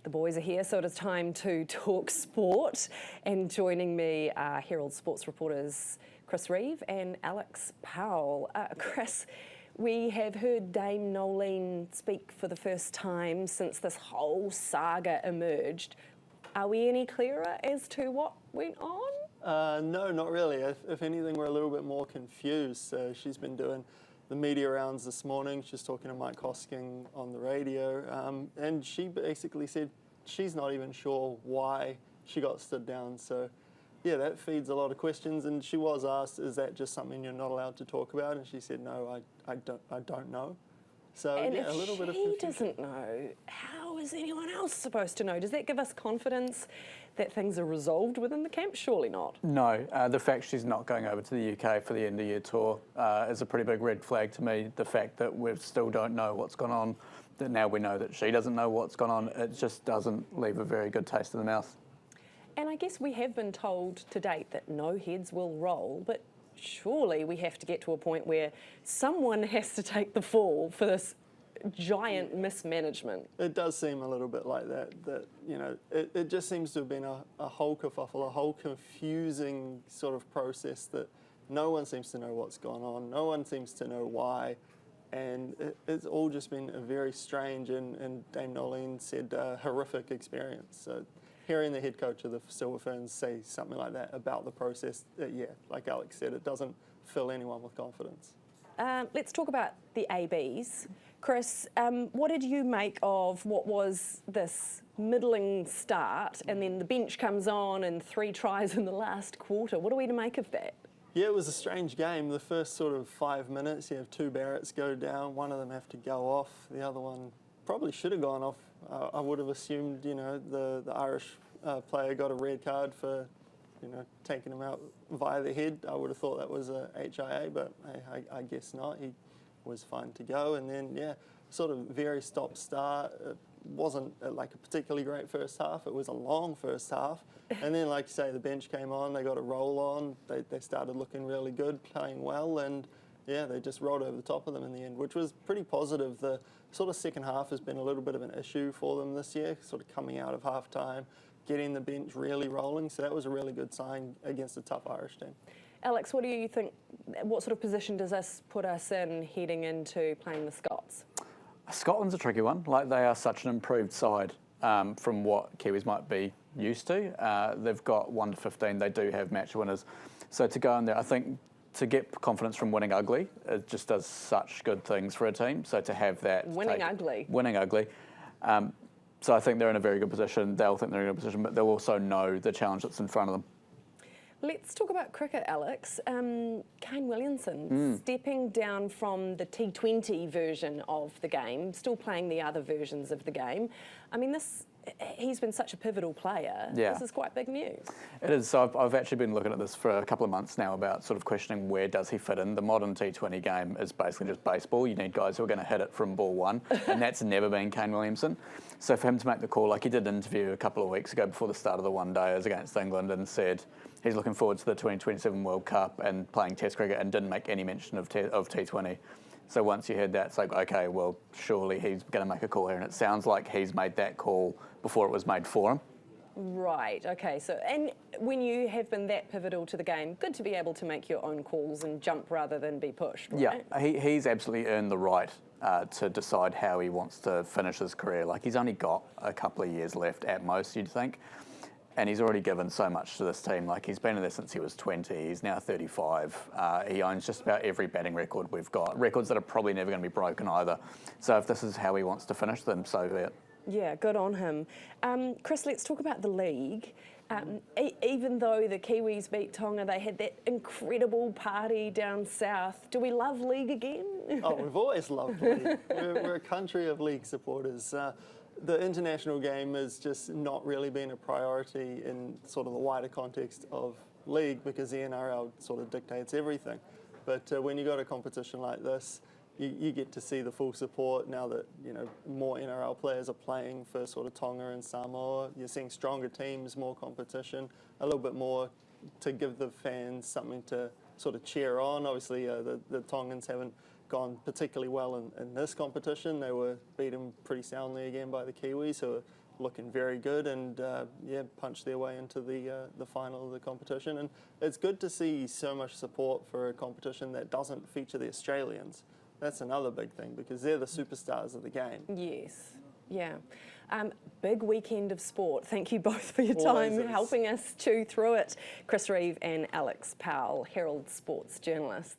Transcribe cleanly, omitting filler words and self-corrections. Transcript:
The boys are here, so it is time to talk sport. And joining me are Herald sports reporters Chris Reeve and Alex Powell. Chris, we have heard Dame Nolene speak for the first time since this whole saga emerged. Are we any clearer as to what went on? No, not really. If anything, we're a little bit more confused. She's been doing the media rounds this morning. She's talking to Mike Hosking on the radio, and she basically said she's not even sure why she got stood down. So, yeah, that feeds a lot of questions. And she was asked, "Is that just something you're not allowed to talk about?" And she said, "No, I don't know." So, and yeah, if a little bit of she confusion. doesn't know, how is anyone else supposed to know? Does that give us confidence that things are resolved within the camp? Surely not. No, the fact she's not going over to the UK for the end of year tour is a pretty big red flag to me. The fact that we still don't know what's gone on, that now we know that she doesn't know what's gone on, it just doesn't leave a very good taste in the mouth. And I guess we have been told to date that no heads will roll, but surely we have to get to a point where someone has to take the fall for this giant mismanagement. It does seem a little bit like that, you know, it just seems to have been a whole kerfuffle, a whole confusing sort of process that no one seems to know what's gone on, no one seems to know why, and it's all just been a very strange and Dame Nolene said horrific experience. So hearing the head coach of the Silver Ferns say something like that about the process, yeah, like Alex said, it doesn't fill anyone with confidence. Let's talk about the ABs. Chris, what did you make of what was this middling start and then the bench comes on and 3 tries in the last quarter? What are we to make of that? Yeah, it was a strange game. The first sort of 5 minutes, you have 2 Barretts go down, one of them have to go off, the other one probably should have gone off. I would have assumed, you know, the Irish player got a red card for, you know, taking him out via the head. I would have thought that was a HIA, but I guess not. He was fine to go. And then, yeah, sort of very stop-start. It wasn't like a particularly great first half. It was a long first half. And then, like you say, the bench came on. They got a roll on. They started looking really good, playing well. And, yeah, they just rolled over the top of them in the end, which was pretty positive. The sort of second half has been a little bit of an issue for them this year, sort of coming out of half-time, getting the bench really rolling. So that was a really good sign against a tough Irish team. Alex, what do you think, what sort of position does this put us in heading into playing the Scots? Scotland's a tricky one. Like, they are such an improved side from what Kiwis might be used to. They've got 1 to 15. They do have match winners. So to go in there, I think to get confidence from winning ugly, it just does such good things for a team. So to have that... Winning ugly. So I think they're in a very good position. They'll think they're in a good position, but they'll also know the challenge that's in front of them. Let's talk about cricket, Alex. Kane Williamson stepping down from the T20 version of the game, still playing the other versions of the game. I mean, he's been such a pivotal player. Yeah. This is quite big news. It is. So I've actually been looking at this for a couple of months now about sort of questioning where does he fit in. The modern T20 game is basically just baseball. You need guys who are going to hit it from ball 1, and that's never been Kane Williamson. So for him to make the call, like he did an interview a couple of weeks ago before the start of the one-dayers against England and said he's looking forward to the 2027 World Cup and playing Test cricket and didn't make any mention of T20. So once you heard that, it's like, okay, well, surely he's going to make a call here. And it sounds like he's made that call before it was made for him. Right, okay. So, and when you have been that pivotal to the game, good to be able to make your own calls and jump rather than be pushed, right? Yeah, he's absolutely earned the right to decide how he wants to finish his career. Like, he's only got a couple of years left at most, you'd think. And he's already given so much to this team. Like, he's been in there since he was 20. He's now 35. He owns just about every batting record we've got. Records that are probably never going to be broken either. So if this is how he wants to finish them, so be it. Yeah, good on him. Chris, let's talk about the league. Even though the Kiwis beat Tonga, they had that incredible party down south. Do we love league again? Oh, we've always loved league. We're a country of league supporters. The international game has just not really been a priority in sort of the wider context of league because the NRL sort of dictates everything. But when you got a competition like this, you get to see the full support now that, you know, more NRL players are playing for sort of Tonga and Samoa. You're seeing stronger teams, more competition, a little bit more to give the fans something to sort of cheer on. Obviously, the Tongans haven't gone particularly well in this competition. They were beaten pretty soundly again by the Kiwis, who are looking very good and punched their way into the final of the competition. And it's good to see so much support for a competition that doesn't feature the Australians. That's another big thing because they're the superstars of the game. Yes, yeah. Big weekend of sport. Thank you both for your Always time is. helping us chew through it. Chris Reeve and Alex Powell, Herald sports journalists.